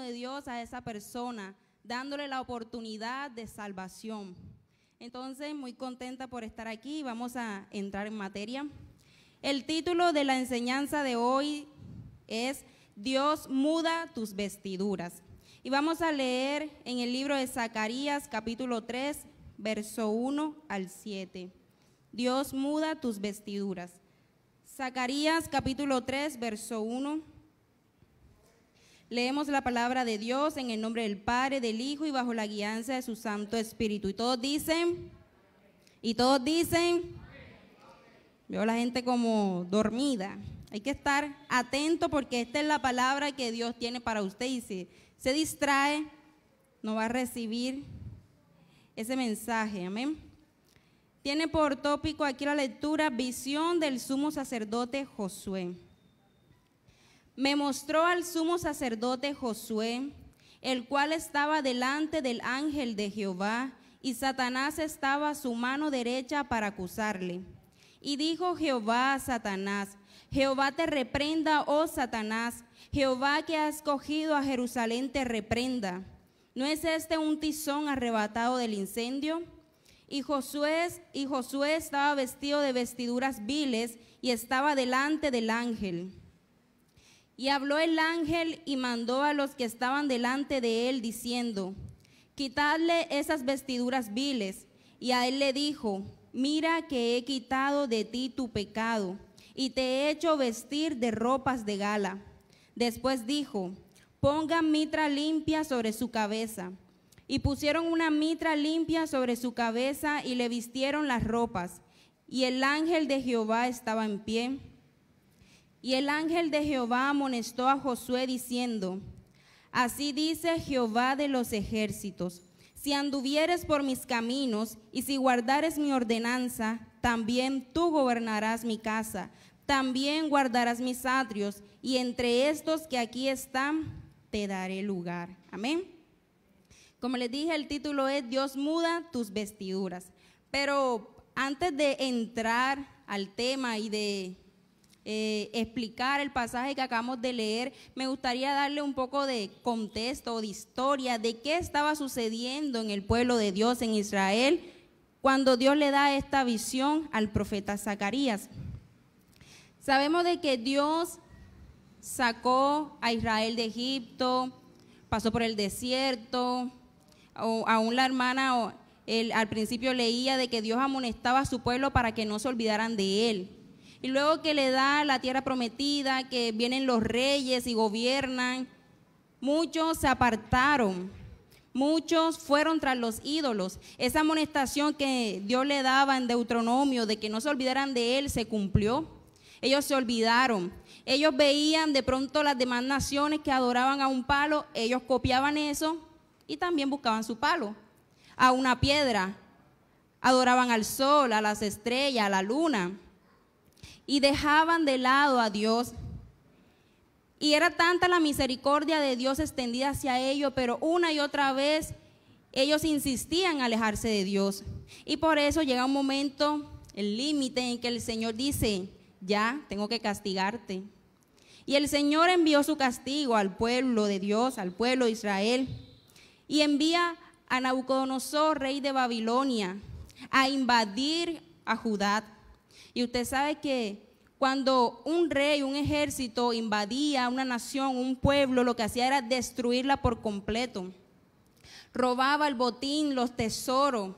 de Dios a esa persona, dándole la oportunidad de salvación. Entonces, muy contenta por estar aquí. Vamos a entrar en materia. El título de la enseñanza de hoy es Dios muda tus vestiduras. Y vamos a leer en el libro de Zacarías, capítulo 3, verso 1 al 7. Dios muda tus vestiduras. Zacarías, capítulo 3, verso 1. Leemos la palabra de Dios en el nombre del Padre, del Hijo y bajo la guianza de su Santo Espíritu. Y todos dicen, veo a la gente como dormida. Hay que estar atento porque esta es la palabra que Dios tiene para usted y si se distrae, no va a recibir ese mensaje. Amén. Tiene por tópico aquí la lectura, visión del sumo sacerdote Josué. Me mostró al sumo sacerdote Josué, el cual estaba delante del ángel de Jehová, y Satanás estaba a su mano derecha para acusarle. Y dijo Jehová a Satanás, Jehová te reprenda, oh Satanás, Jehová que ha escogido a Jerusalén te reprenda. ¿No es este un tizón arrebatado del incendio? Y Josué estaba vestido de vestiduras viles y estaba delante del ángel. Y habló el ángel y mandó a los que estaban delante de él, diciendo, quitadle esas vestiduras viles. Y a él le dijo, mira que he quitado de ti tu pecado, y te he hecho vestir de ropas de gala. Después dijo, pongan mitra limpia sobre su cabeza. Y pusieron una mitra limpia sobre su cabeza y le vistieron las ropas. Y el ángel de Jehová estaba en pie. Y el ángel de Jehová amonestó a Josué diciendo, así dice Jehová de los ejércitos, si anduvieres por mis caminos y si guardares mi ordenanza, también tú gobernarás mi casa, también guardarás mis atrios, y entre estos que aquí están, te daré lugar. Amén. Como les dije, el título es Dios muda tus vestiduras. Pero antes de entrar al tema y de explicar el pasaje que acabamos de leer, me gustaría darle un poco de contexto o de historia de qué estaba sucediendo en el pueblo de Dios en Israel cuando Dios le da esta visión al profeta Zacarías. Sabemos de que Dios sacó a Israel de Egipto, pasó por el desierto. Aún la hermana al principio leía de que Dios amonestaba a su pueblo para que no se olvidaran de él. Y luego que le da la tierra prometida, que vienen los reyes y gobiernan, muchos se apartaron, muchos fueron tras los ídolos. Esa amonestación que Dios le daba en Deuteronomio de que no se olvidaran de él se cumplió. Ellos se olvidaron. Ellos veían de pronto las demás naciones que adoraban a un palo, ellos copiaban eso y también buscaban su palo, a una piedra. Adoraban al sol, a las estrellas, a la luna. Y dejaban de lado a Dios. Y era tanta la misericordia de Dios extendida hacia ellos, pero una y otra vez ellos insistían en alejarse de Dios. Y por eso llega un momento, el límite en que el Señor dice, ya tengo que castigarte. Y el Señor envió su castigo al pueblo de Dios, al pueblo de Israel. Y envía a Nabucodonosor, rey de Babilonia, a invadir a Judá. Y usted sabe que cuando un rey, un ejército invadía una nación, un pueblo, lo que hacía era destruirla por completo. Robaba el botín, los tesoros,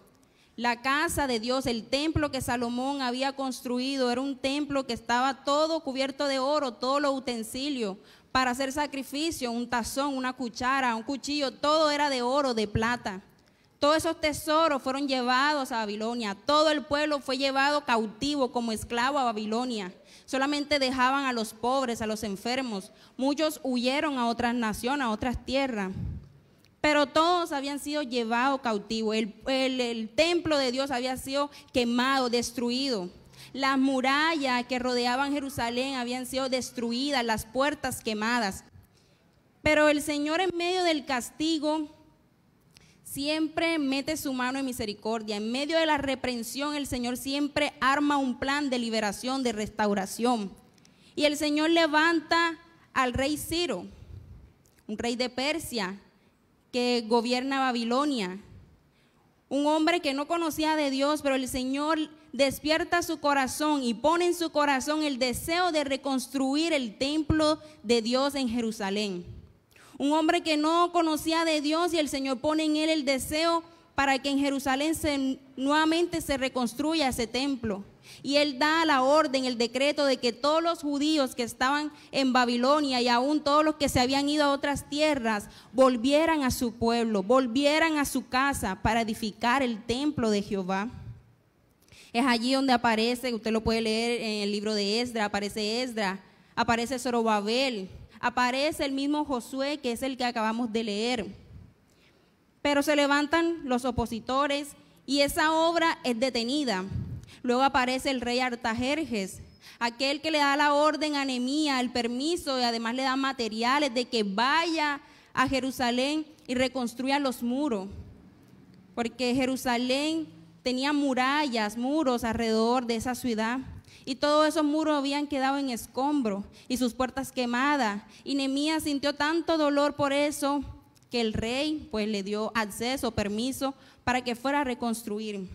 la casa de Dios, el templo que Salomón había construido. Era un templo que estaba todo cubierto de oro, todos los utensilios para hacer sacrificio, un tazón, una cuchara, un cuchillo, todo era de oro, de plata. Todos esos tesoros fueron llevados a Babilonia. Todo el pueblo fue llevado cautivo como esclavo a Babilonia. Solamente dejaban a los pobres, a los enfermos. Muchos huyeron a otras naciones, a otras tierras. Pero todos habían sido llevados cautivos. El templo de Dios había sido quemado, destruido. Las murallas que rodeaban Jerusalén habían sido destruidas, las puertas quemadas. Pero el Señor, en medio del castigo, siempre mete su mano en misericordia. En medio de la reprensión, el Señor siempre arma un plan de liberación, de restauración. Y el Señor levanta al rey Ciro, un rey de Persia que gobierna Babilonia. Un hombre que no conocía de Dios, pero el Señor despierta su corazón y pone en su corazón el deseo de reconstruir el templo de Dios en Jerusalén. Un hombre que no conocía de Dios y el Señor pone en él el deseo para que en Jerusalén nuevamente se reconstruya ese templo. Y él da la orden, el decreto de que todos los judíos que estaban en Babilonia y aún todos los que se habían ido a otras tierras volvieran a su pueblo, volvieran a su casa para edificar el templo de Jehová. Es allí donde aparece, usted lo puede leer en el libro de Esdras, aparece Zorobabel, aparece el mismo Josué, que es el que acabamos de leer. Pero se levantan los opositores y esa obra es detenida. Luego aparece el rey Artajerjes, aquel que le da la orden a Nehemías, el permiso, y además le da materiales de que vaya a Jerusalén y reconstruya los muros, porque Jerusalén tenía murallas, muros alrededor de esa ciudad, y todos esos muros habían quedado en escombro y sus puertas quemadas, y Nehemías sintió tanto dolor por eso que el rey pues le dio acceso, permiso para que fuera a reconstruir.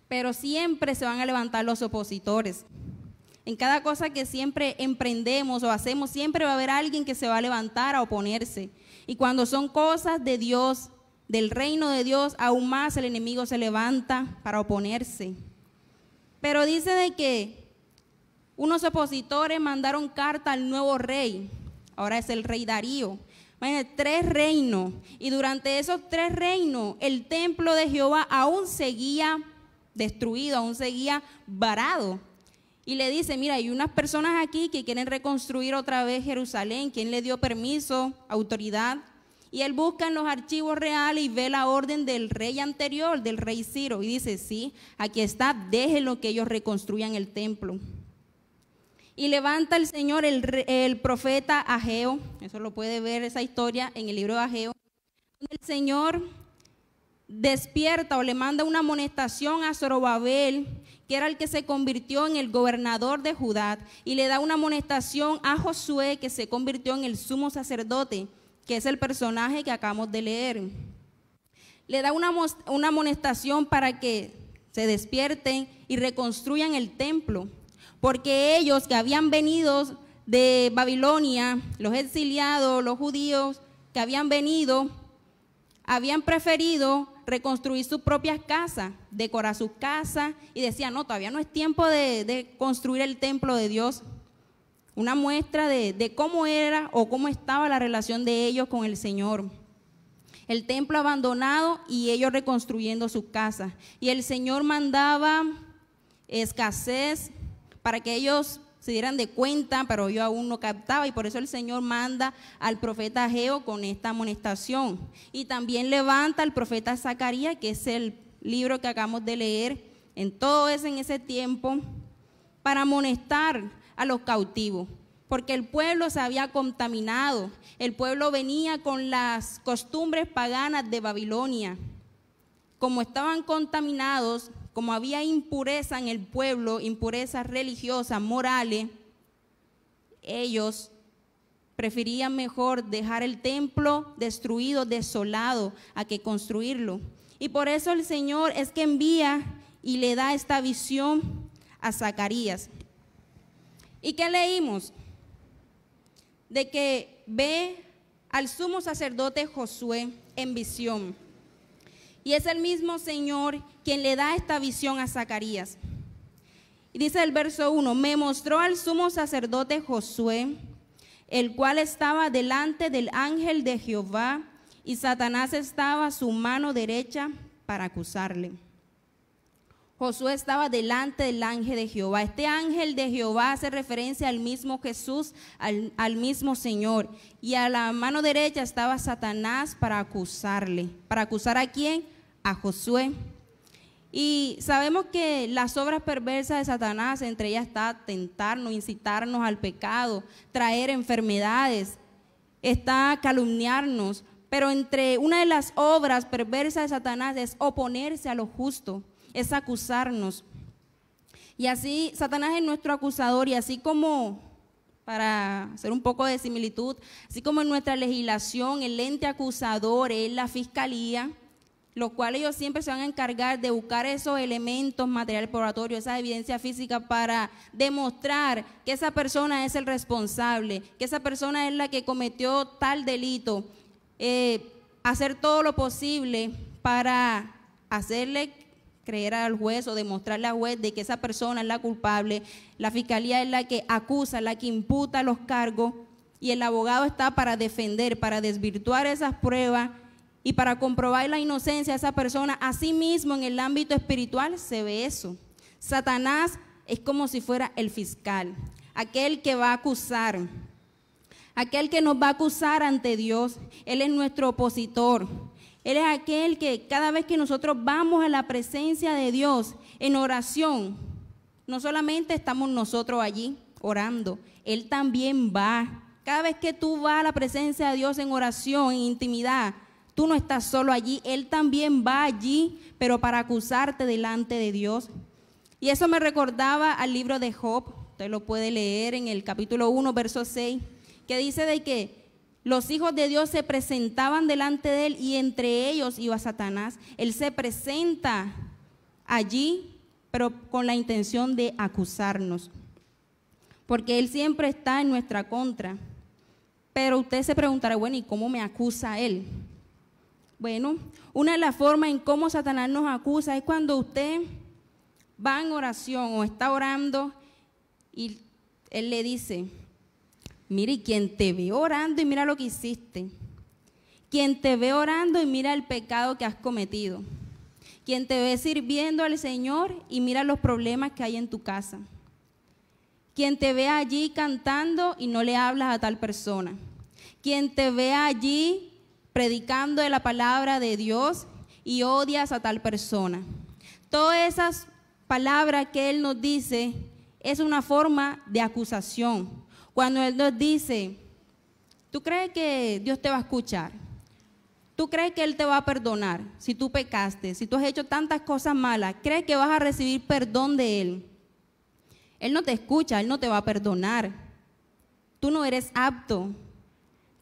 Pero siempre se van a levantar los opositores. En cada cosa que siempre emprendemos o hacemos, siempre va a haber alguien que se va a levantar a oponerse. Y cuando son cosas de Dios, del reino de Dios, aún más el enemigo se levanta para oponerse. Pero dice de que unos opositores mandaron carta al nuevo rey, ahora es el rey Darío. Imagínate, 3 reinos, y durante esos 3 reinos el templo de Jehová aún seguía destruido, aún seguía varado. Y le dice, mira, hay unas personas aquí que quieren reconstruir otra vez Jerusalén. ¿Quién le dio permiso, autoridad? Y él busca en los archivos reales y ve la orden del rey anterior, del rey Ciro, y dice, sí, aquí está, déjenlo que ellos reconstruyan el templo. Y levanta el Señor el profeta Ageo, eso lo puede ver esa historia en el libro de Ageo, donde el Señor despierta o le manda una amonestación a Zorobabel, que era el que se convirtió en el gobernador de Judá, y le da una amonestación a Josué, que se convirtió en el sumo sacerdote, que es el personaje que acabamos de leer. Le da una amonestación para que se despierten y reconstruyan el templo, porque ellos que habían venido de Babilonia, los exiliados, los judíos que habían venido, habían preferido reconstruir sus propias casas, decorar sus casas, y decían, no, todavía no es tiempo de construir el templo de Dios. Una muestra de cómo era o cómo estaba la relación de ellos con el Señor. El templo abandonado y ellos reconstruyendo sus casas. Y el Señor mandaba escasez para que ellos se dieran de cuenta, pero yo aún no captaba, y por eso el Señor manda al profeta Ageo con esta amonestación. Y también levanta al profeta Zacarías, que es el libro que acabamos de leer, en todo eso en ese tiempo, para amonestar a los cautivos, porque el pueblo se había contaminado, el pueblo venía con las costumbres paganas de Babilonia. Como estaban contaminados, como había impureza en el pueblo, impurezas religiosas, morales, ellos preferían mejor dejar el templo destruido, desolado, a que construirlo. Y por eso el Señor es que envía y le da esta visión a Zacarías. ¿Y qué leímos? De que ve al sumo sacerdote Josué en visión. Y es el mismo Señor quien le da esta visión a Zacarías. Y dice el verso 1, me mostró al sumo sacerdote Josué, el cual estaba delante del ángel de Jehová, y Satanás estaba a su mano derecha para acusarle. Josué estaba delante del ángel de Jehová. Este ángel de Jehová hace referencia al mismo Jesús, al mismo Señor. Y a la mano derecha estaba Satanás para acusarle. ¿Para acusar a quién? A Josué. Y sabemos que las obras perversas de Satanás, entre ellas está tentarnos, incitarnos al pecado, traer enfermedades, está calumniarnos. Pero entre una de las obras perversas de Satanás es oponerse a lo justo, es acusarnos. Y así Satanás es nuestro acusador, y así como para hacer un poco de similitud, así como en nuestra legislación el ente acusador es la fiscalía, los cuales ellos siempre se van a encargar de buscar esos elementos, material probatorio, esa evidencia física para demostrar que esa persona es el responsable, que esa persona es la que cometió tal delito, hacer todo lo posible para hacerle creer al juez o demostrarle al juez de que esa persona es la culpable. La fiscalía es la que acusa, la que imputa los cargos, y el abogado está para defender, para desvirtuar esas pruebas y para comprobar la inocencia de esa persona. Asimismo, en el ámbito espiritual se ve eso. Satanás es como si fuera el fiscal, aquel que va a acusar, aquel que nos va a acusar ante Dios. Él es nuestro opositor. Él es aquel que cada vez que nosotros vamos a la presencia de Dios en oración, no solamente estamos nosotros allí orando, Él también va. Cada vez que tú vas a la presencia de Dios en oración, en intimidad, tú no estás solo allí, Él también va allí, pero para acusarte delante de Dios. Y eso me recordaba al libro de Job. Usted lo puede leer en el capítulo 1, verso 6, que dice de que los hijos de Dios se presentaban delante de Él y entre ellos iba Satanás. Él se presenta allí, pero con la intención de acusarnos, porque Él siempre está en nuestra contra. Pero usted se preguntará, bueno, ¿y cómo me acusa Él? Bueno, una de las formas en cómo Satanás nos acusa es cuando usted va en oración o está orando y Él le dice, mire, quien te ve orando y mira lo que hiciste, quien te ve orando y mira el pecado que has cometido, quien te ve sirviendo al Señor y mira los problemas que hay en tu casa, quien te ve allí cantando y no le hablas a tal persona, quien te ve allí predicando de la palabra de Dios y odias a tal persona. Todas esas palabras que Él nos dice es una forma de acusación. Cuando Él nos dice, ¿tú crees que Dios te va a escuchar? ¿Tú crees que Él te va a perdonar si tú pecaste, si tú has hecho tantas cosas malas? ¿Crees que vas a recibir perdón de Él? Él no te escucha, Él no te va a perdonar. Tú no eres apto.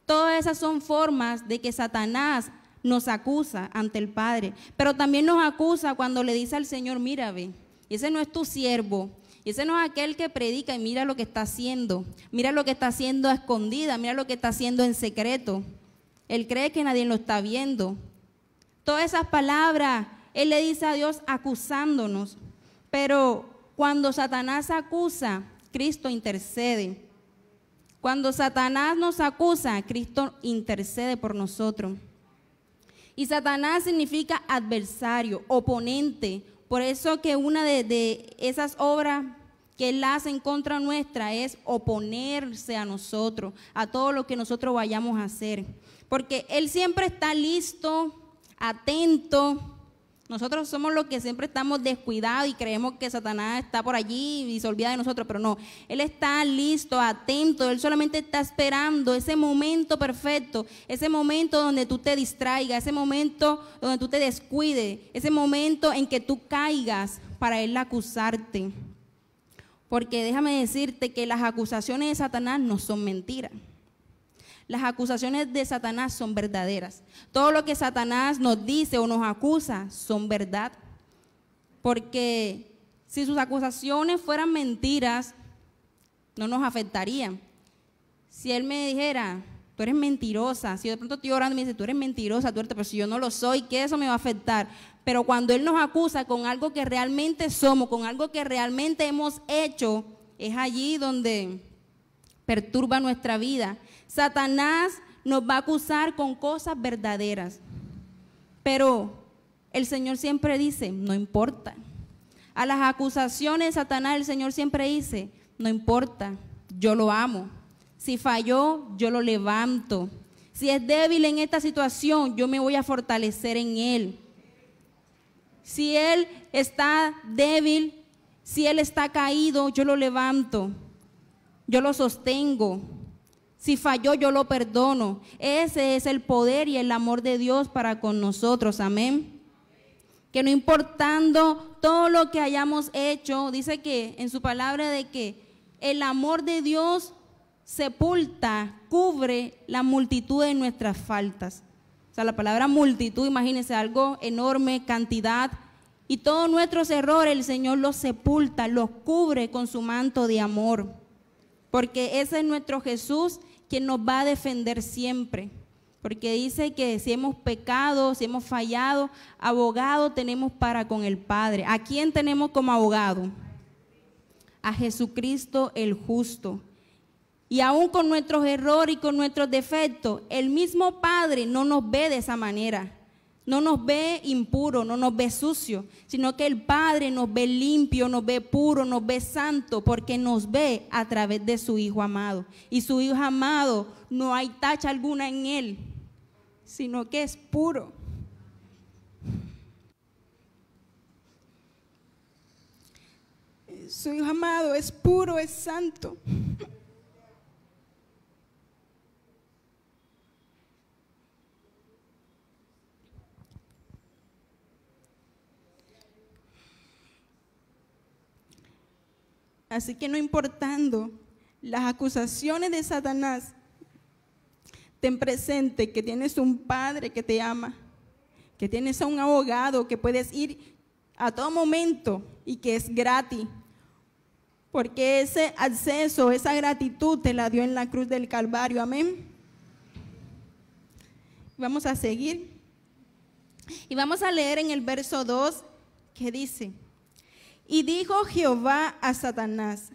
Todas esas son formas de que Satanás nos acusa ante el Padre, pero también nos acusa cuando le dice al Señor, mira, ve, ese no es tu siervo, ese no es aquel que predica y mira lo que está haciendo a escondida, mira lo que está haciendo en secreto. Él cree que nadie lo está viendo. Todas esas palabras, Él le dice a Dios acusándonos, pero cuando Satanás acusa, Cristo intercede. Cuando Satanás nos acusa, Cristo intercede por nosotros. Y Satanás significa adversario, oponente. Por eso que una de esas obras que Él hace en contra nuestra es oponerse a nosotros, a todo lo que nosotros vayamos a hacer. Porque Él siempre está listo, atento. Nosotros somos los que siempre estamos descuidados y creemos que Satanás está por allí y se olvida de nosotros, pero no, Él está listo, atento, Él solamente está esperando ese momento perfecto, ese momento donde tú te distraigas, ese momento donde tú te descuides, ese momento en que tú caigas para Él acusarte. Porque déjame decirte que las acusaciones de Satanás no son mentiras. Las acusaciones de Satanás son verdaderas. Todo lo que Satanás nos dice o nos acusa son verdad. Porque si sus acusaciones fueran mentiras, no nos afectarían. Si Él me dijera, tú eres mentirosa, si de pronto estoy orando y me dice, tú eres mentirosa, pero si yo no lo soy, ¿qué eso me va a afectar? Pero cuando Él nos acusa con algo que realmente somos, con algo que realmente hemos hecho, es allí donde perturba nuestra vida. Satanás nos va a acusar con cosas verdaderas, pero el Señor siempre dice, no importa. A las acusaciones de Satanás el Señor siempre dice, no importa, yo lo amo. Si falló, yo lo levanto. Si es débil en esta situación, yo me voy a fortalecer en Él. Si Él está débil, si Él está caído, yo lo levanto, yo lo sostengo. Si falló, yo lo perdono. Ese es el poder y el amor de Dios para con nosotros, amén. Que no importando todo lo que hayamos hecho, dice que en su palabra de que el amor de Dios sepulta, cubre la multitud de nuestras faltas. O sea, la palabra multitud, imagínense, algo enorme, cantidad. Y todos nuestros errores el Señor los sepulta, los cubre con su manto de amor. Porque ese es nuestro Jesús quien nos va a defender siempre. Porque dice que si hemos pecado, si hemos fallado, abogado tenemos para con el Padre. ¿A quién tenemos como abogado? A Jesucristo el justo. Y aún con nuestros errores y con nuestros defectos, el mismo Padre no nos ve de esa manera. No nos ve impuro, no nos ve sucio, sino que el Padre nos ve limpio, nos ve puro, nos ve santo, porque nos ve a través de su Hijo amado. Y su Hijo amado, no hay tacha alguna en él, sino que es puro. Su Hijo amado es puro, es santo. Así que no importando las acusaciones de Satanás, ten presente que tienes un Padre que te ama, que tienes a un abogado que puedes ir a todo momento y que es gratis, porque ese acceso, esa gratitud te la dio en la cruz del Calvario, amén. Vamos a seguir y vamos a leer en el verso 2 que dice: y dijo Jehová a Satanás: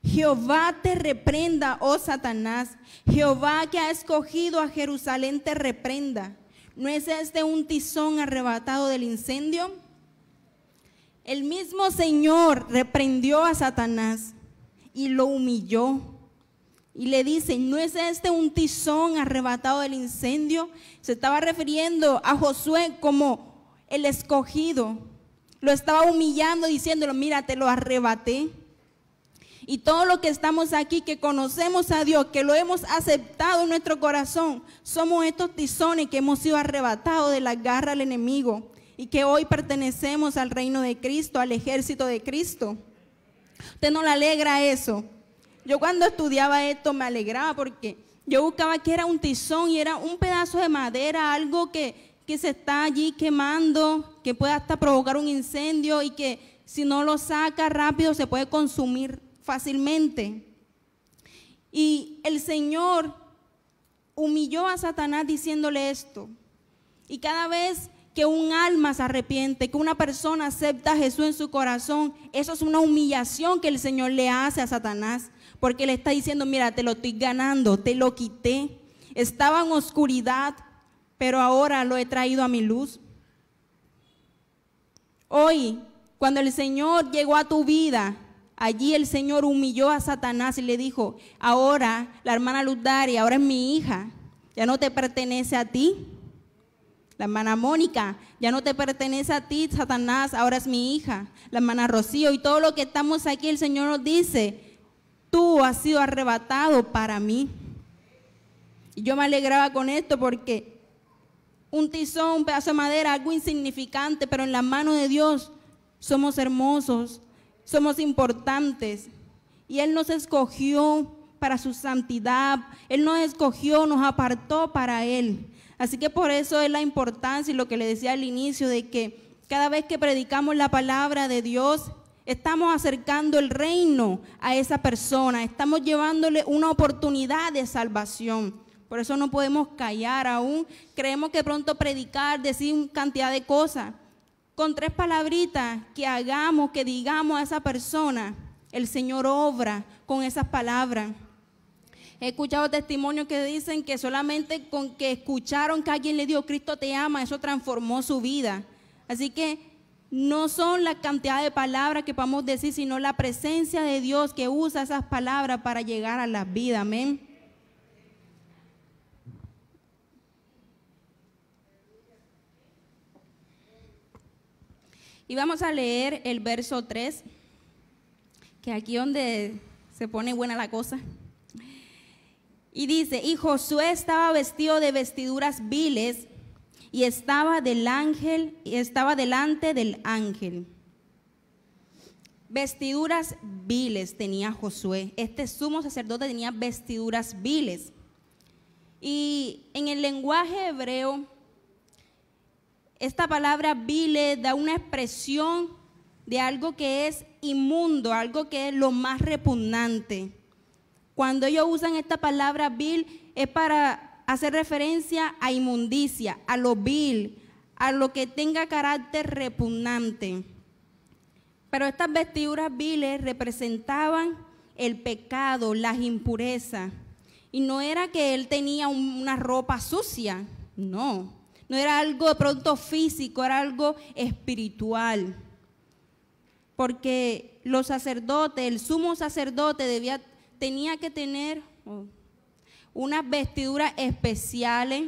Jehová te reprenda, oh Satanás, Jehová que ha escogido a Jerusalén te reprenda. ¿No es este un tizón arrebatado del incendio? El mismo Señor reprendió a Satanás y lo humilló. Y le dice: ¿no es este un tizón arrebatado del incendio? Se estaba refiriendo a Josué como el escogido. Lo estaba humillando, diciéndolo: mira, te lo arrebaté. Y todos los que estamos aquí, que conocemos a Dios, que lo hemos aceptado en nuestro corazón, somos estos tizones que hemos sido arrebatados de la garra del enemigo y que hoy pertenecemos al reino de Cristo, al ejército de Cristo. ¿Usted no le alegra eso? Yo cuando estudiaba esto me alegraba, porque yo buscaba que era un tizón y era un pedazo de madera, algo que se está allí quemando, que puede hasta provocar un incendio y que si no lo saca rápido se puede consumir fácilmente. Y el Señor humilló a Satanás diciéndole esto. Y cada vez que un alma se arrepiente, que una persona acepta a Jesús en su corazón, eso es una humillación que el Señor le hace a Satanás, porque le está diciendo: mira, te lo estoy ganando, te lo quité, estaba en oscuridad, pero ahora lo he traído a mi luz. Hoy, cuando el Señor llegó a tu vida, allí el Señor humilló a Satanás y le dijo: ahora la hermana Luz Daria, ahora es mi hija, ya no te pertenece a ti. La hermana Mónica, ya no te pertenece a ti, Satanás, ahora es mi hija. La hermana Rocío y todo lo que estamos aquí, el Señor nos dice: tú has sido arrebatado para mí. Y yo me alegraba con esto, porque un tizón, un pedazo de madera, algo insignificante, pero en las manos de Dios somos hermosos, somos importantes. Y Él nos escogió para su santidad, Él nos escogió, nos apartó para Él. Así que por eso es la importancia y lo que le decía al inicio, de que cada vez que predicamos la palabra de Dios, estamos acercando el reino a esa persona, estamos llevándole una oportunidad de salvación. Por eso no podemos callar aún. Creemos que pronto predicar, decir cantidad de cosas, con 3 palabritas que hagamos, que digamos a esa persona, el Señor obra con esas palabras. He escuchado testimonios que dicen que solamente con que escucharon que alguien le dijo: Cristo te ama, eso transformó su vida. Así que no son la cantidad de palabras que podamos decir, sino la presencia de Dios que usa esas palabras para llegar a las vidas. Amén. Y vamos a leer el verso 3, que aquí donde se pone buena la cosa. Y dice: y Josué estaba vestido de vestiduras viles y estaba delante del ángel. Vestiduras viles tenía Josué. Este sumo sacerdote tenía vestiduras viles. Y en el lenguaje hebreo, esta palabra vile da una expresión de algo que es inmundo, algo que es lo más repugnante. Cuando ellos usan esta palabra vil, es para hacer referencia a inmundicia, a lo vil, a lo que tenga carácter repugnante. Pero estas vestiduras viles representaban el pecado, las impurezas. Y no era que él tenía una ropa sucia, no era algo de pronto físico, era algo espiritual. Porque los sacerdotes, el sumo sacerdote tenía que tener unas vestiduras especiales,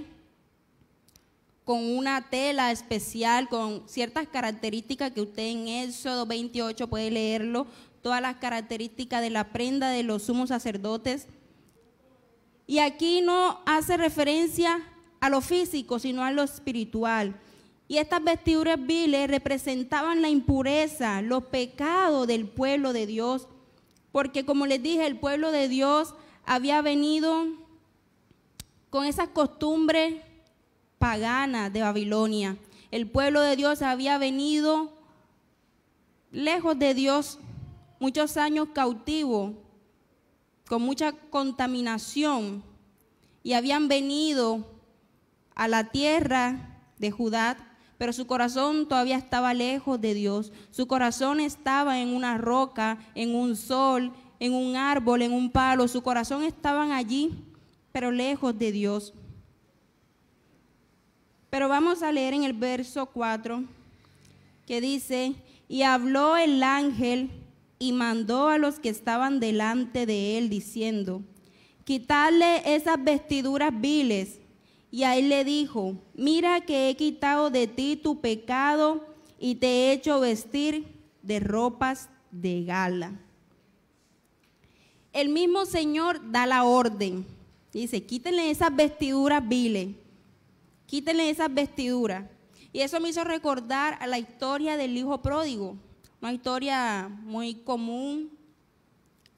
con una tela especial, con ciertas características que usted en Éxodo 28 puede leerlo, todas las características de la prenda de los sumos sacerdotes. Y aquí no hace referencia a lo físico, sino a lo espiritual. Y estas vestiduras viles representaban la impureza, los pecados del pueblo de Dios, porque como les dije, el pueblo de Dios había venido con esas costumbres pagana de Babilonia. El pueblo de Dios había venido lejos de Dios, muchos años cautivo, con mucha contaminación, y habían venido a la tierra de Judá, pero su corazón todavía estaba lejos de Dios. Su corazón estaba en una roca, en un sol, en un árbol, en un palo. Su corazón estaban allí, pero lejos de Dios. Pero vamos a leer en el verso 4, que dice, y habló el ángel y mandó a los que estaban delante de él, diciendo, quitadle esas vestiduras viles. Y a él le dijo, mira que he quitado de ti tu pecado y te he hecho vestir de ropas de gala. El mismo Señor da la orden, dice, quítenle esas vestiduras viles. Quítenle esas vestiduras. Y eso me hizo recordar a la historia del hijo pródigo, una historia muy común,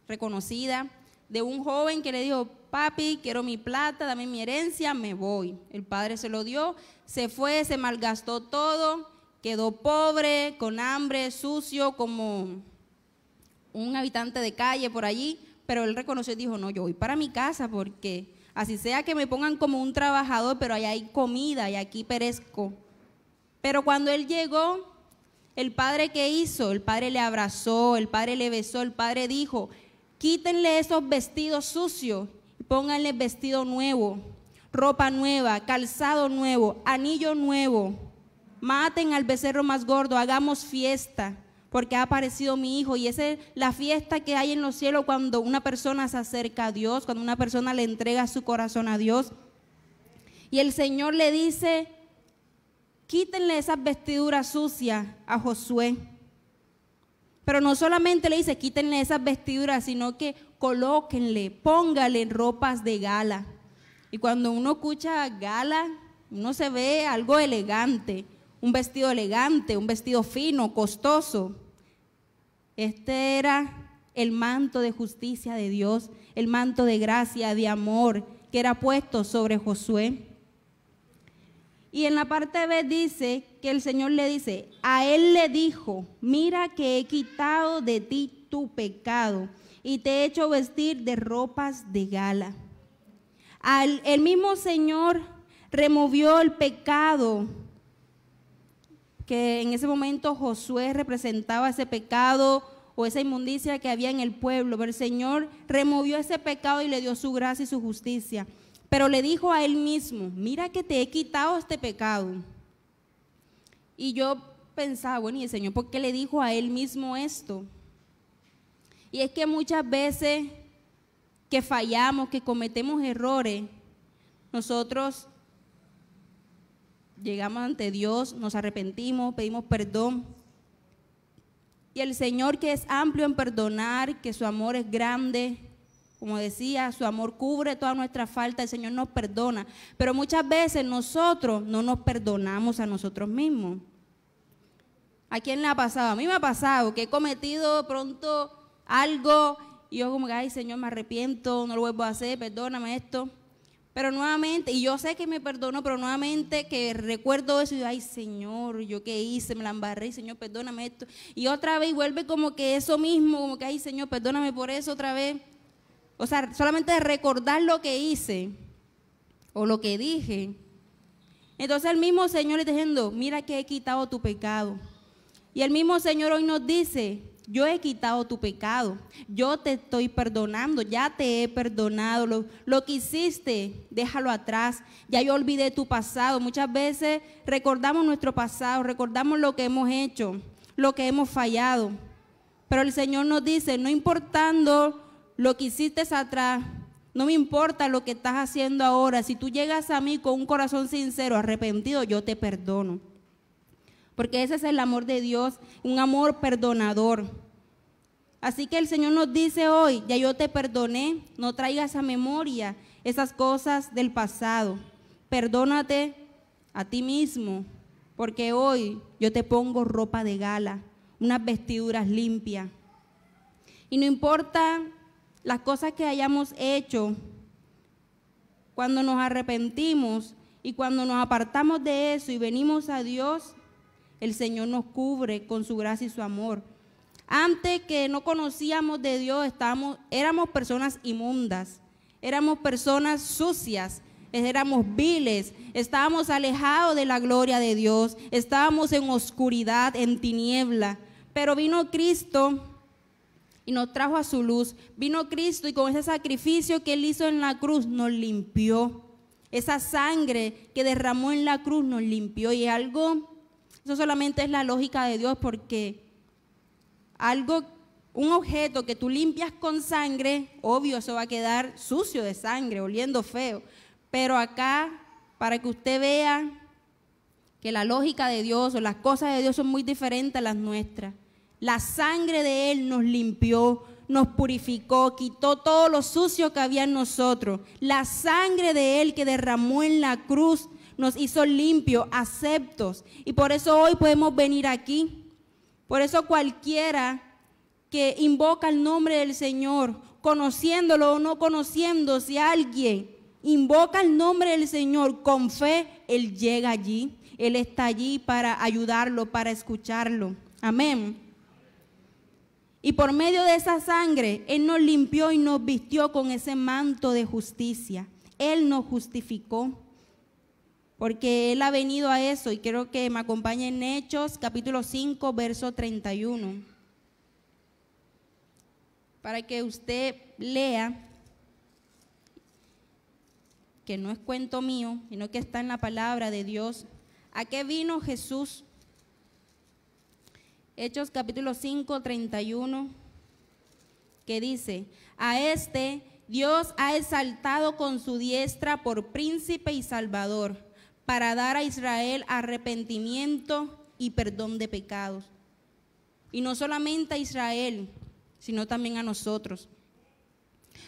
reconocida, de un joven que le dijo, papi, quiero mi plata, dame mi herencia, me voy. El padre se lo dio, se fue, se malgastó todo, quedó pobre, con hambre, sucio, como un habitante de calle por allí, pero él reconoció y dijo, no, yo voy para mi casa porque así sea que me pongan como un trabajador, pero allá hay comida y aquí perezco. Pero cuando él llegó, el padre, ¿qué hizo? El padre le abrazó, el padre le besó, el padre dijo, quítenle esos vestidos sucios y pónganle vestido nuevo, ropa nueva, calzado nuevo, anillo nuevo. Maten al becerro más gordo, hagamos fiesta, porque ha aparecido mi hijo. Y esa es la fiesta que hay en los cielos cuando una persona se acerca a Dios, cuando una persona le entrega su corazón a Dios. Y el Señor le dice, quítenle esas vestiduras sucias a Josué. Pero no solamente le dice, quítenle esas vestiduras, sino que colóquenle, pónganle ropas de gala. Y cuando uno escucha gala, uno se ve algo elegante, un vestido elegante, un vestido fino, costoso. Este era el manto de justicia de Dios, el manto de gracia, de amor, que era puesto sobre Josué. Y en la parte B dice que el Señor le dice, a él le dijo, mira que he quitado de ti tu pecado y te he hecho vestir de ropas de gala. El mismo Señor removió el pecado, que en ese momento Josué representaba ese pecado o esa inmundicia que había en el pueblo, pero el Señor removió ese pecado y le dio su gracia y su justicia. Pero le dijo a él mismo, mira que te he quitado este pecado. Y yo pensaba, bueno, ¿y el Señor por qué le dijo a él mismo esto? Y es que muchas veces que fallamos, que cometemos errores, nosotros llegamos ante Dios, nos arrepentimos, pedimos perdón. Y el Señor, que es amplio en perdonar, que su amor es grande, como decía, su amor cubre toda nuestra falta, el Señor nos perdona. Pero muchas veces nosotros no nos perdonamos a nosotros mismos. ¿A quién le ha pasado? A mí me ha pasado que he cometido pronto algo y yo como que, ay, Señor, me arrepiento, no lo vuelvo a hacer, perdóname esto. Pero nuevamente, y yo sé que me perdonó, pero nuevamente que recuerdo eso y digo, ay, Señor, ¿yo qué hice? Me la embarré, Señor, perdóname esto. Y otra vez vuelve como que eso mismo, como que, ay, Señor, perdóname por eso otra vez. O sea, solamente de recordar lo que hice o lo que dije. Entonces el mismo Señor le está diciendo, mira que he quitado tu pecado. Y el mismo Señor hoy nos dice, yo he quitado tu pecado, yo te estoy perdonando, ya te he perdonado, lo que hiciste, déjalo atrás, ya yo olvidé tu pasado. Muchas veces recordamos nuestro pasado, recordamos lo que hemos hecho, lo que hemos fallado, pero el Señor nos dice, no importando lo que hiciste atrás, no me importa lo que estás haciendo ahora, si tú llegas a mí con un corazón sincero, arrepentido, yo te perdono. Porque ese es el amor de Dios, un amor perdonador. Así que el Señor nos dice hoy, ya yo te perdoné, no traigas a memoria esas cosas del pasado. Perdónate a ti mismo, porque hoy yo te pongo ropa de gala, unas vestiduras limpias. Y no importa las cosas que hayamos hecho, cuando nos arrepentimos y cuando nos apartamos de eso y venimos a Dios, el Señor nos cubre con su gracia y su amor. Antes que no conocíamos de Dios, éramos personas inmundas, éramos personas sucias, éramos viles, estábamos alejados de la gloria de Dios, estábamos en oscuridad, en tiniebla. Pero vino Cristo y nos trajo a su luz. Vino Cristo y con ese sacrificio que Él hizo en la cruz nos limpió. Esa sangre que derramó en la cruz nos limpió. Y eso solamente es la lógica de Dios, porque un objeto que tú limpias con sangre, obvio, eso va a quedar sucio de sangre, oliendo feo. Pero acá, para que usted vea que la lógica de Dios o las cosas de Dios son muy diferentes a las nuestras. La sangre de Él nos limpió, nos purificó, quitó todo lo sucio que había en nosotros. La sangre de Él que derramó en la cruz nos hizo limpios, aceptos. Y por eso hoy podemos venir aquí. Por eso cualquiera que invoca el nombre del Señor, conociéndolo o no conociendo, si alguien invoca el nombre del Señor con fe, Él llega allí. Él está allí para ayudarlo, para escucharlo. Amén. Y por medio de esa sangre, Él nos limpió y nos vistió con ese manto de justicia. Él nos justificó, porque Él ha venido a eso. Y quiero que me acompañe en Hechos, capítulo 5, verso 31. Para que usted lea, que no es cuento mío, sino que está en la palabra de Dios. ¿A qué vino Jesús? Hechos capítulo 5, 31, que dice, a este Dios ha exaltado con su diestra por príncipe y salvador, para dar a Israel arrepentimiento y perdón de pecados. Y no solamente a Israel, sino también a nosotros.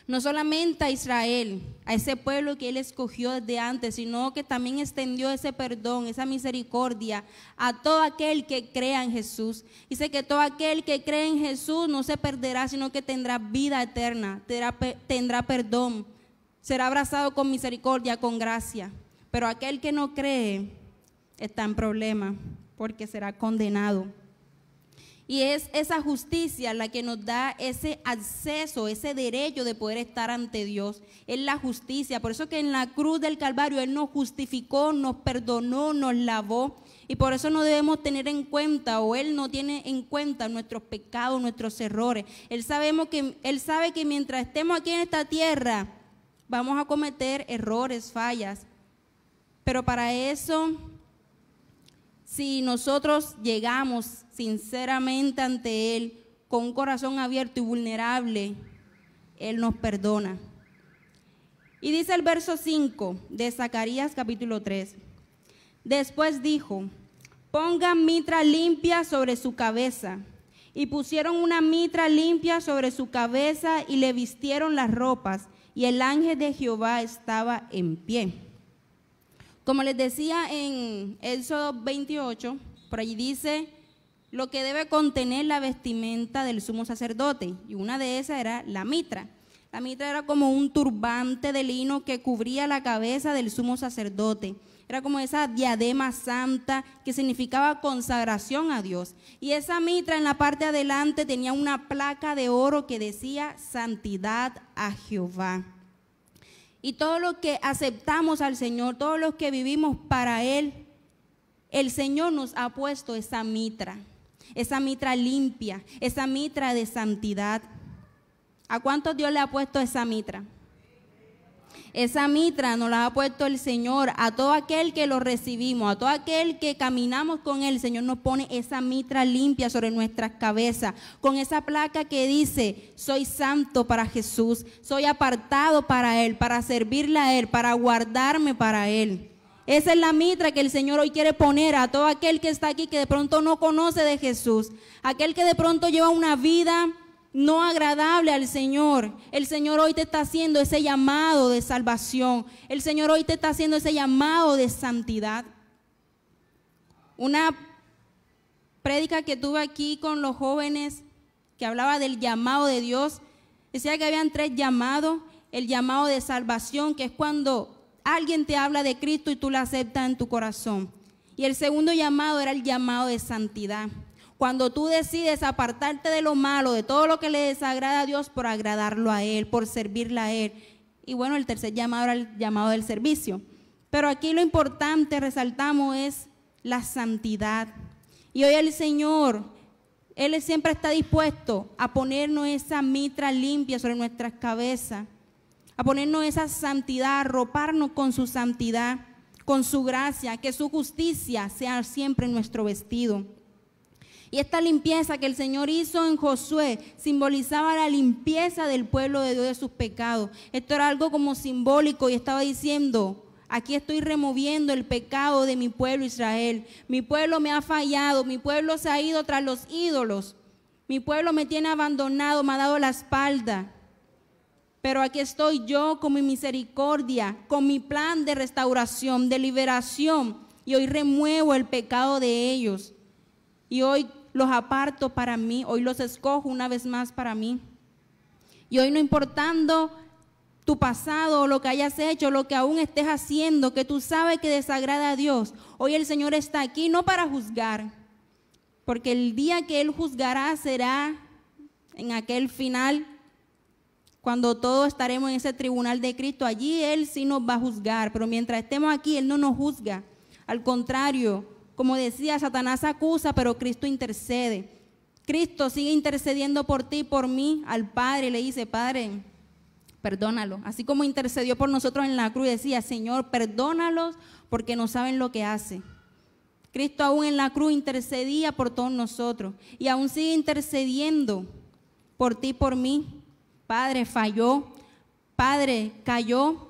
No solamente a Israel, a ese pueblo que Él escogió desde antes, sino que también extendió ese perdón, esa misericordia a todo aquel que crea en Jesús. Dice que todo aquel que cree en Jesús no se perderá, sino que tendrá vida eterna, tendrá perdón, será abrazado con misericordia, con gracia. Pero aquel que no cree está en problema, porque será condenado. Y es esa justicia la que nos da ese acceso, ese derecho de poder estar ante Dios. Es la justicia. Por eso que en la cruz del Calvario Él nos justificó, nos perdonó, nos lavó. Y por eso no debemos tener en cuenta, o Él no tiene en cuenta nuestros pecados, nuestros errores. Él sabe que mientras estemos aquí en esta tierra, vamos a cometer errores, fallas. Pero para eso, si nosotros llegamos sinceramente ante Él, con un corazón abierto y vulnerable, Él nos perdona. Y dice el verso 5 de Zacarías capítulo 3. Después dijo, pongan mitra limpia sobre su cabeza. Y pusieron una mitra limpia sobre su cabeza y le vistieron las ropas. Y el ángel de Jehová estaba en pie. Como les decía en Éxodo 28, por allí dice lo que debe contener la vestimenta del sumo sacerdote, y una de esas era la mitra. La mitra era como un turbante de lino que cubría la cabeza del sumo sacerdote. Era como esa diadema santa que significaba consagración a Dios. Y esa mitra en la parte de adelante tenía una placa de oro que decía santidad a Jehová. Y todo lo que aceptamos al Señor, todos los que vivimos para Él, el Señor nos ha puesto esa mitra limpia, esa mitra de santidad. ¿A cuántos Dios le ha puesto esa mitra? Esa mitra nos la ha puesto el Señor a todo aquel que lo recibimos, a todo aquel que caminamos con Él. El Señor nos pone esa mitra limpia sobre nuestras cabezas, con esa placa que dice, soy santo para Jesús, soy apartado para Él, para servirle a Él, para guardarme para Él. Esa es la mitra que el Señor hoy quiere poner a todo aquel que está aquí que de pronto no conoce de Jesús, aquel que de pronto lleva una vida no agradable al Señor. El Señor hoy te está haciendo ese llamado de salvación. El Señor hoy te está haciendo ese llamado de santidad. Una prédica que tuve aquí con los jóvenes que hablaba del llamado de Dios, decía que habían 3 llamados. El llamado de salvación, que es cuando alguien te habla de Cristo y tú lo aceptas en tu corazón. Y el segundo llamado era el llamado de santidad. Cuando tú decides apartarte de lo malo, de todo lo que le desagrada a Dios por agradarlo a Él, por servirle a Él. Y bueno, el tercer llamado era el llamado del servicio. Pero aquí lo importante, resaltamos, es la santidad. Y hoy el Señor, Él siempre está dispuesto a ponernos esa mitra limpia sobre nuestras cabezas, a ponernos esa santidad, a arroparnos con su santidad, con su gracia, que su justicia sea siempre nuestro vestido. Y esta limpieza que el Señor hizo en Josué simbolizaba la limpieza del pueblo de Dios de sus pecados. Esto era algo como simbólico y estaba diciendo, aquí estoy removiendo el pecado de mi pueblo Israel. Mi pueblo me ha fallado, mi pueblo se ha ido tras los ídolos. Mi pueblo me tiene abandonado, me ha dado la espalda. Pero aquí estoy yo con mi misericordia, con mi plan de restauración, de liberación. Y hoy remuevo el pecado de ellos. Y hoy los aparto para mí, hoy los escojo una vez más para mí. Y hoy no importando tu pasado o lo que hayas hecho, lo que aún estés haciendo, que tú sabes que desagrada a Dios, hoy el Señor está aquí no para juzgar, porque el día que Él juzgará será en aquel final, cuando todos estaremos en ese tribunal de Cristo. Allí Él sí nos va a juzgar, pero mientras estemos aquí Él no nos juzga, al contrario. Como decía, Satanás acusa, pero Cristo intercede. Cristo sigue intercediendo por ti y por mí al Padre. Le dice, Padre, perdónalo. Así como intercedió por nosotros en la cruz, decía, Señor, perdónalos porque no saben lo que hacen. Cristo aún en la cruz intercedía por todos nosotros y aún sigue intercediendo por ti y por mí. Padre, falló. Padre, cayó.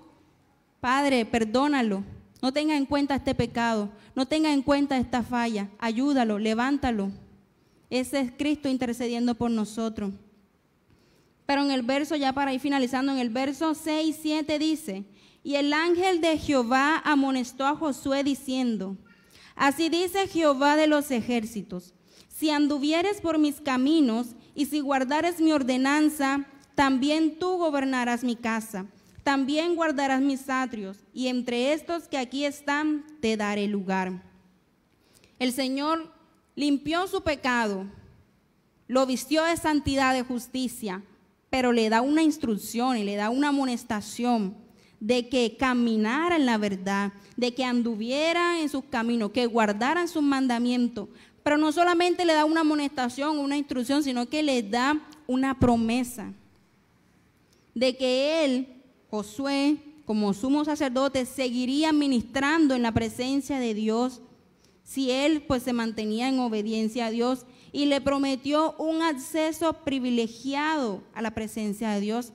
Padre, perdónalo. No tenga en cuenta este pecado, no tenga en cuenta esta falla, ayúdalo, levántalo. Ese es Cristo intercediendo por nosotros. Pero en el verso, ya para ir finalizando, en el verso 6 y 7 dice, y el ángel de Jehová amonestó a Josué diciendo, así dice Jehová de los ejércitos, si anduvieres por mis caminos y si guardares mi ordenanza, también tú gobernarás mi casa. También guardarás mis atrios, y entre estos que aquí están te daré lugar. El Señor limpió su pecado, lo vistió de santidad, de justicia, pero le da una instrucción y le da una amonestación de que caminara en la verdad, de que anduviera en sus caminos, que guardaran sus mandamientos. Pero no solamente le da una amonestación, una instrucción, sino que le da una promesa de que Él, Josué, como sumo sacerdote, seguiría ministrando en la presencia de Dios si él pues se mantenía en obediencia a Dios, y le prometió un acceso privilegiado a la presencia de Dios.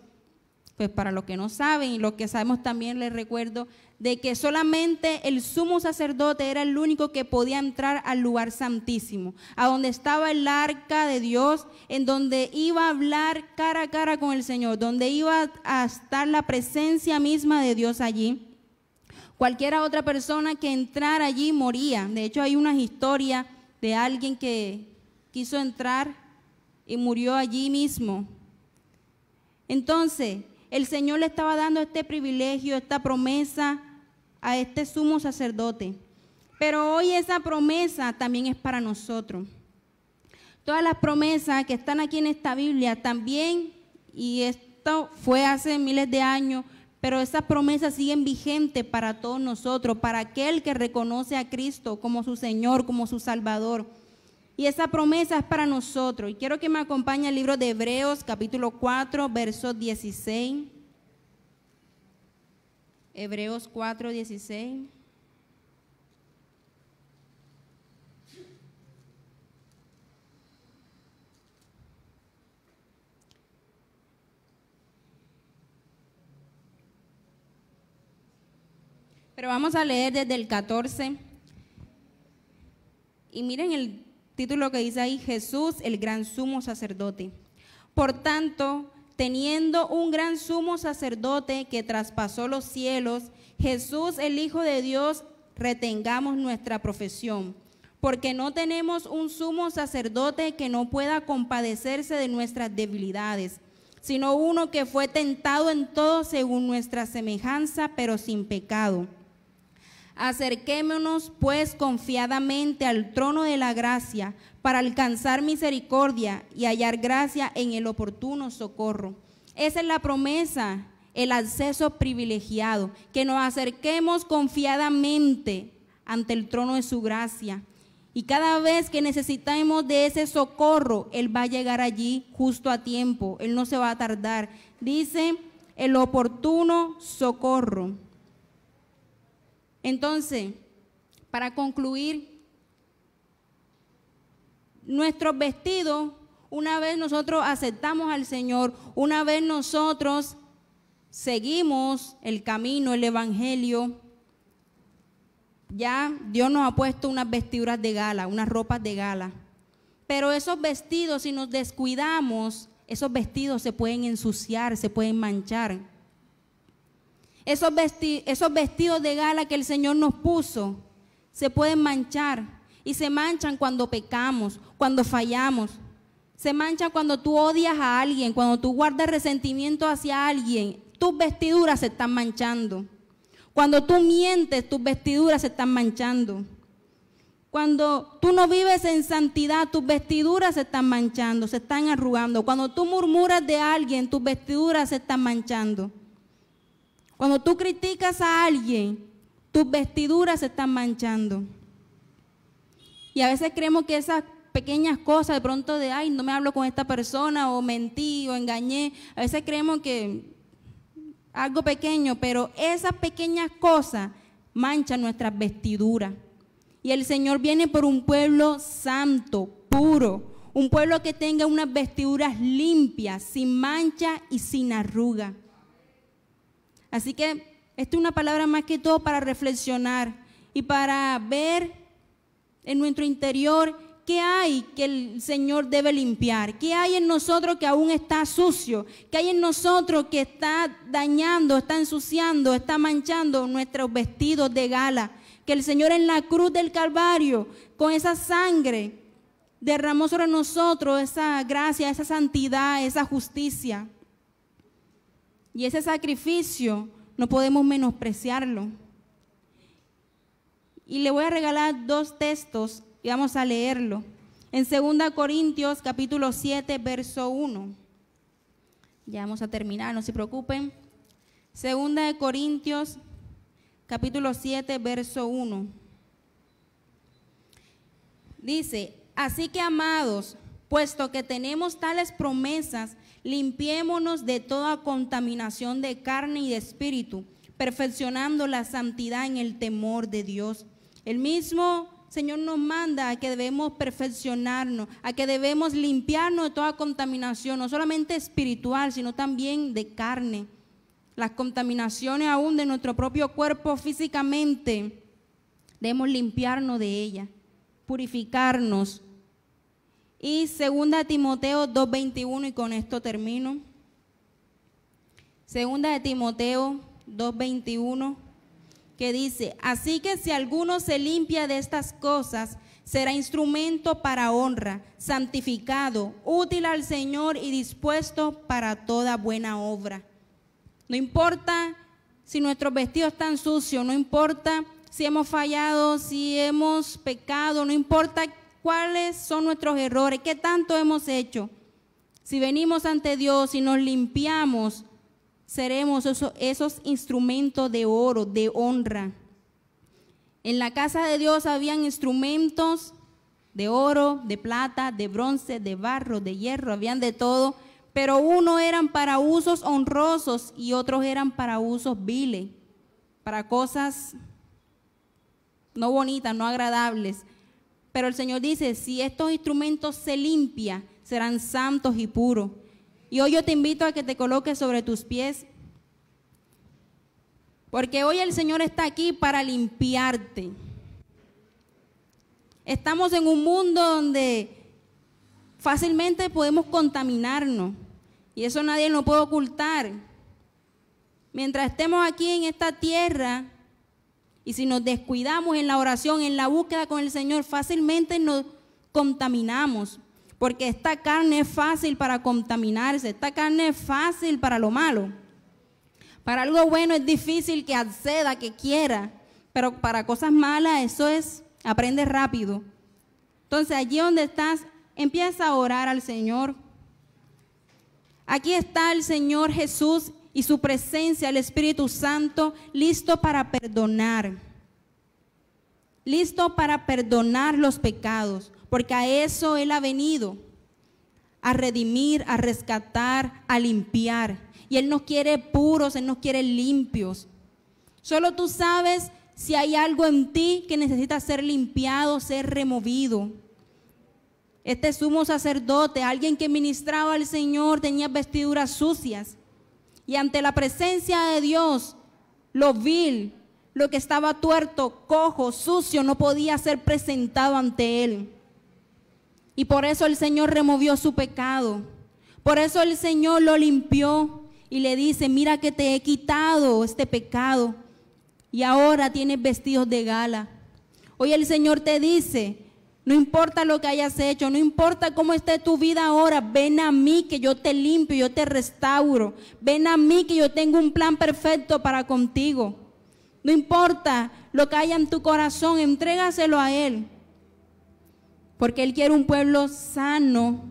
Pues para los que no saben y los que sabemos también les recuerdo de que solamente el sumo sacerdote era el único que podía entrar al lugar santísimo, a donde estaba el arca de Dios, en donde iba a hablar cara a cara con el Señor, donde iba a estar la presencia misma de Dios allí. Cualquiera otra persona que entrara allí moría. De hecho, hay unas historias de alguien que quiso entrar y murió allí mismo. Entonces, el Señor le estaba dando este privilegio, esta promesa a este sumo sacerdote. Pero hoy esa promesa también es para nosotros. Todas las promesas que están aquí en esta Biblia también, y esto fue hace miles de años, pero esas promesas siguen vigentes para todos nosotros, para aquel que reconoce a Cristo como su Señor, como su Salvador. Y esa promesa es para nosotros. Y quiero que me acompañe al libro de Hebreos, capítulo 4, verso 16. Hebreos 4, 16. Pero vamos a leer desde el 14. Y miren el título que dice ahí: Jesús, el gran sumo sacerdote. Por tanto, teniendo un gran sumo sacerdote que traspasó los cielos, Jesús, el Hijo de Dios, retengamos nuestra profesión. Porque no tenemos un sumo sacerdote que no pueda compadecerse de nuestras debilidades, sino uno que fue tentado en todo según nuestra semejanza, pero sin pecado. Acerquémonos pues confiadamente al trono de la gracia para alcanzar misericordia y hallar gracia en el oportuno socorro. Esa es la promesa, el acceso privilegiado, que nos acerquemos confiadamente ante el trono de su gracia. Y cada vez que necesitemos de ese socorro, Él va a llegar allí justo a tiempo, Él no se va a tardar. Dice, el oportuno socorro. Entonces, para concluir, nuestros vestidos, una vez nosotros aceptamos al Señor, una vez nosotros seguimos el camino, el evangelio, ya Dios nos ha puesto unas vestiduras de gala, unas ropas de gala. Pero esos vestidos, si nos descuidamos, esos vestidos se pueden ensuciar, se pueden manchar. Esos vestidos de gala que el Señor nos puso se pueden manchar, y se manchan cuando pecamos, cuando fallamos. Se manchan cuando tú odias a alguien, cuando tú guardas resentimiento hacia alguien. Tus vestiduras se están manchando. Cuando tú mientes, tus vestiduras se están manchando. Cuando tú no vives en santidad, tus vestiduras se están manchando, se están arrugando. Cuando tú murmuras de alguien, tus vestiduras se están manchando. Cuando tú criticas a alguien, tus vestiduras se están manchando. Y a veces creemos que esas pequeñas cosas, de pronto de, ay, no me hablo con esta persona, o mentí, o engañé, a veces creemos que algo pequeño, pero esas pequeñas cosas manchan nuestras vestiduras. Y el Señor viene por un pueblo santo, puro, un pueblo que tenga unas vestiduras limpias, sin mancha y sin arruga. Así que esta es una palabra más que todo para reflexionar y para ver en nuestro interior qué hay que el Señor debe limpiar, qué hay en nosotros que aún está sucio, qué hay en nosotros que está dañando, está ensuciando, está manchando nuestros vestidos de gala, que el Señor en la cruz del Calvario, con esa sangre, derramó sobre nosotros esa gracia, esa santidad, esa justicia. Y ese sacrificio no podemos menospreciarlo. Y le voy a regalar 2 textos y vamos a leerlo. En 2 Corintios capítulo 7, verso 1. Ya vamos a terminar, no se preocupen. 2 Corintios capítulo 7, verso 1. Dice, así que amados, puesto que tenemos tales promesas, limpiémonos de toda contaminación de carne y de espíritu, perfeccionando la santidad en el temor de Dios. El mismo Señor nos manda a que debemos perfeccionarnos, a que debemos limpiarnos de toda contaminación, no solamente espiritual, sino también de carne. Las contaminaciones aún de nuestro propio cuerpo físicamente, debemos limpiarnos de ellas, purificarnos. Y 2 Timoteo 2:21, y con esto termino. 2 Timoteo 2:21, que dice: así que si alguno se limpia de estas cosas, será instrumento para honra, santificado, útil al Señor y dispuesto para toda buena obra. No importa si nuestros vestidos están sucios, no importa si hemos fallado, si hemos pecado, no importa cuáles son nuestros errores, qué tanto hemos hecho. Si venimos ante Dios y nos limpiamos, seremos esos instrumentos de oro, de honra. En la casa de Dios habían instrumentos de oro, de plata, de bronce, de barro, de hierro, habían de todo, pero unos eran para usos honrosos y otros eran para usos viles, para cosas no bonitas, no agradables. Pero el Señor dice: si estos instrumentos se limpian, serán santos y puros. Y hoy yo te invito a que te coloques sobre tus pies, porque hoy el Señor está aquí para limpiarte. Estamos en un mundo donde fácilmente podemos contaminarnos, y eso nadie lo puede ocultar. Mientras estemos aquí en esta tierra, y si nos descuidamos en la oración, en la búsqueda con el Señor, fácilmente nos contaminamos. Porque esta carne es fácil para contaminarse, esta carne es fácil para lo malo. Para algo bueno es difícil que acceda, que quiera, pero para cosas malas eso es, aprende rápido. Entonces allí donde estás, empieza a orar al Señor. Aquí está el Señor Jesús y su presencia, el Espíritu Santo, listo para perdonar. Listo para perdonar los pecados. Porque a eso Él ha venido, a redimir, a rescatar, a limpiar. Y Él nos quiere puros, Él nos quiere limpios. Solo tú sabes si hay algo en ti que necesita ser limpiado, ser removido. Este sumo sacerdote, alguien que ministraba al Señor, tenía vestiduras sucias. Y ante la presencia de Dios, lo vil, lo que estaba tuerto, cojo, sucio, no podía ser presentado ante Él. Y por eso el Señor removió su pecado. Por eso el Señor lo limpió y le dice: mira que te he quitado este pecado y ahora tienes vestidos de gala. Hoy el Señor te dice: no importa lo que hayas hecho, no importa cómo esté tu vida ahora, ven a mí que yo te limpio, yo te restauro. Ven a mí que yo tengo un plan perfecto para contigo. No importa lo que haya en tu corazón, entrégaselo a Él. Porque Él quiere un pueblo sano,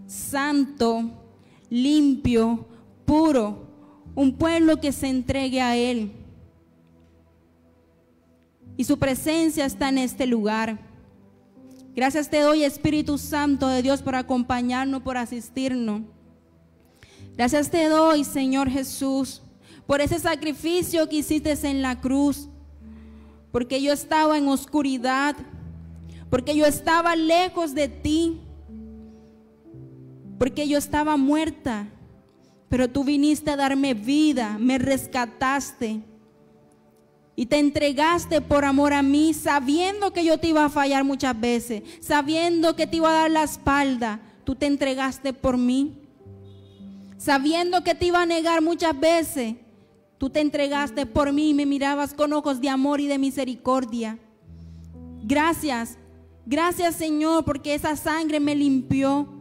santo, limpio, puro. Un pueblo que se entregue a Él. Y su presencia está en este lugar. Gracias te doy, Espíritu Santo de Dios, por acompañarnos, por asistirnos. Gracias te doy, Señor Jesús, por ese sacrificio que hiciste en la cruz. Porque yo estaba en oscuridad. Porque yo estaba lejos de ti, porque yo estaba muerta, pero tú viniste a darme vida, me rescataste y te entregaste por amor a mí, sabiendo que yo te iba a fallar muchas veces, sabiendo que te iba a dar la espalda, tú te entregaste por mí, sabiendo que te iba a negar muchas veces, tú te entregaste por mí y me mirabas con ojos de amor y de misericordia. Gracias. Gracias, Señor, porque esa sangre me limpió,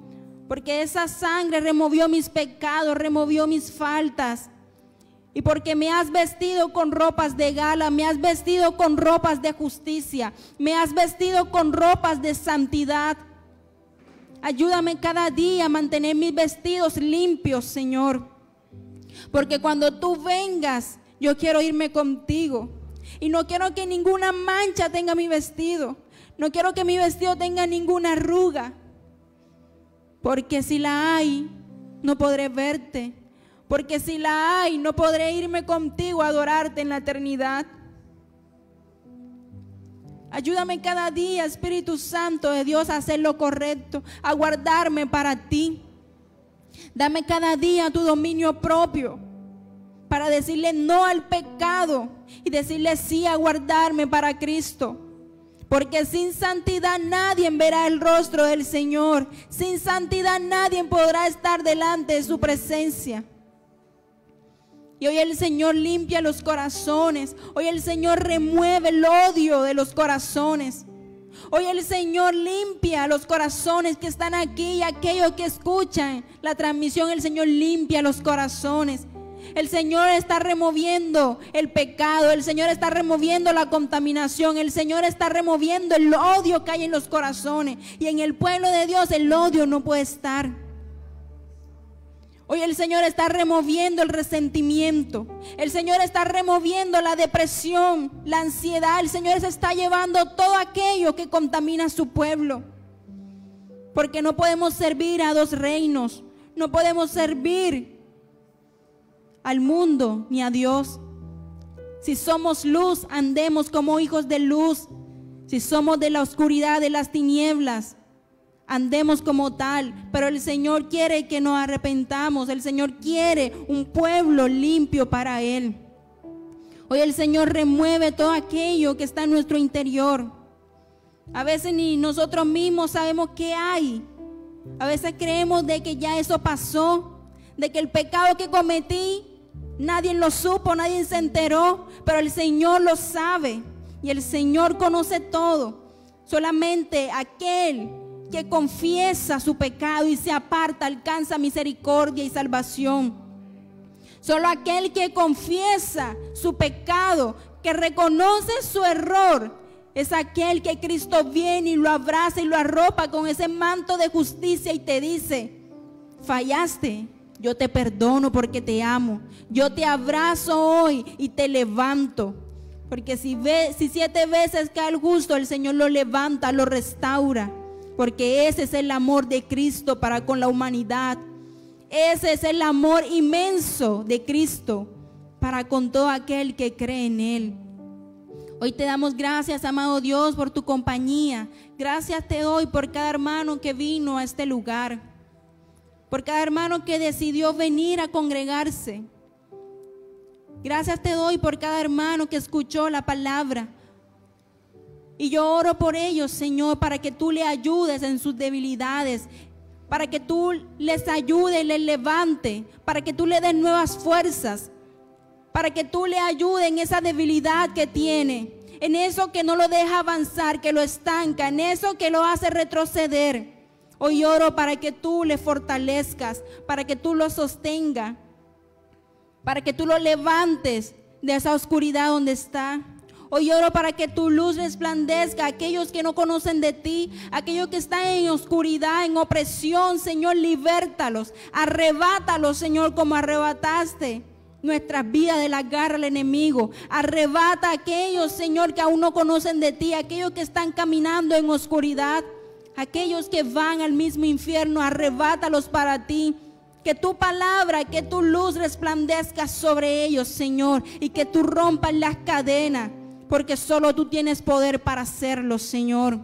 porque esa sangre removió mis pecados, removió mis faltas, y porque me has vestido con ropas de gala, me has vestido con ropas de justicia, me has vestido con ropas de santidad. Ayúdame cada día a mantener mis vestidos limpios, Señor, porque cuando tú vengas, yo quiero irme contigo, y no quiero que ninguna mancha tenga mi vestido. No quiero que mi vestido tenga ninguna arruga, porque si la hay, no podré verte, porque si la hay, no podré irme contigo a adorarte en la eternidad. Ayúdame cada día, Espíritu Santo de Dios, a hacer lo correcto, a guardarme para ti. Dame cada día tu dominio propio para decirle no al pecado y decirle sí a guardarme para Cristo. Porque sin santidad nadie verá el rostro del Señor. Sin santidad nadie podrá estar delante de su presencia. Y hoy el Señor limpia los corazones. Hoy el Señor remueve el odio de los corazones. Hoy el Señor limpia los corazones que están aquí y aquellos que escuchan la transmisión. El Señor limpia los corazones. El Señor está removiendo el pecado. El Señor está removiendo la contaminación. El Señor está removiendo el odio que hay en los corazones. Y en el pueblo de Dios el odio no puede estar. Hoy el Señor está removiendo el resentimiento. El Señor está removiendo la depresión, la ansiedad. El Señor se está llevando todo aquello que contamina a su pueblo. Porque no podemos servir a dos reinos. No podemos servir al mundo ni a Dios. Si somos luz, andemos como hijos de luz. Si somos de la oscuridad, de las tinieblas, andemos como tal. Pero el Señor quiere que nos arrepentamos. El Señor quiere un pueblo limpio para Él. Hoy el Señor remueve todo aquello que está en nuestro interior. A veces ni nosotros mismos sabemos qué hay. A veces creemos de que ya eso pasó, de que el pecado que cometí nadie lo supo, nadie se enteró, pero el Señor lo sabe y el Señor conoce todo. Solamente aquel que confiesa su pecado y se aparta alcanza misericordia y salvación. Solo aquel que confiesa su pecado, que reconoce su error, es aquel que Cristo viene y lo abraza y lo arropa con ese manto de justicia y te dice: fallaste, yo te perdono porque te amo. Yo te abrazo hoy y te levanto. Porque si 7 veces cae el justo, el Señor lo levanta, lo restaura. Porque ese es el amor de Cristo para con la humanidad. Ese es el amor inmenso de Cristo para con todo aquel que cree en Él. Hoy te damos gracias, amado Dios, por tu compañía. Gracias te doy por cada hermano que vino a este lugar. Por cada hermano que decidió venir a congregarse. Gracias te doy por cada hermano que escuchó la palabra. Y yo oro por ellos, Señor, para que tú le ayudes en sus debilidades, para que tú les ayudes y les levante, para que tú le des nuevas fuerzas, para que tú le ayudes en esa debilidad que tiene, en eso que no lo deja avanzar, que lo estanca, en eso que lo hace retroceder. Hoy oro para que tú le fortalezcas, para que tú lo sostengas, para que tú lo levantes de esa oscuridad donde está. Hoy oro para que tu luz resplandezca a aquellos que no conocen de ti, aquellos que están en oscuridad, en opresión. Señor, libértalos, arrebátalos, Señor, como arrebataste nuestras vidas de la garra del enemigo. Arrebata a aquellos, Señor, que aún no conocen de ti, aquellos que están caminando en oscuridad, aquellos que van al mismo infierno. Arrebátalos para ti. Que tu palabra, que tu luz resplandezca sobre ellos, Señor, y que tú rompas las cadenas, porque solo tú tienes poder para hacerlo, Señor.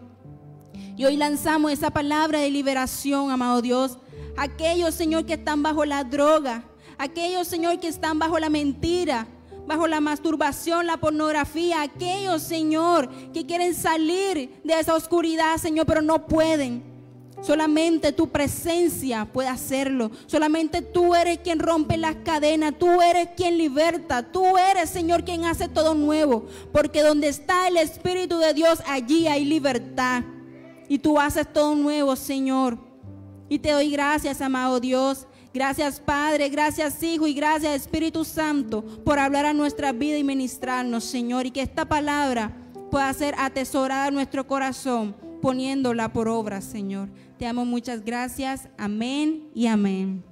Y hoy lanzamos esa palabra de liberación, amado Dios. Aquellos, Señor, que están bajo la droga, aquellos, Señor, que están bajo la mentira, bajo la masturbación, la pornografía, aquellos, Señor, que quieren salir de esa oscuridad, Señor, pero no pueden. Solamente tu presencia puede hacerlo. Solamente tú eres quien rompe las cadenas. Tú eres quien liberta. Tú eres, Señor, quien hace todo nuevo. Porque donde está el Espíritu de Dios, allí hay libertad. Y tú haces todo nuevo, Señor. Y te doy gracias, amado Dios. Gracias, Padre. Gracias, Hijo. Y gracias, Espíritu Santo, por hablar a nuestra vida y ministrarnos, Señor. Y que esta palabra pueda ser atesorada en nuestro corazón, poniéndola por obra, Señor. Te amo, muchas gracias. Amén y amén.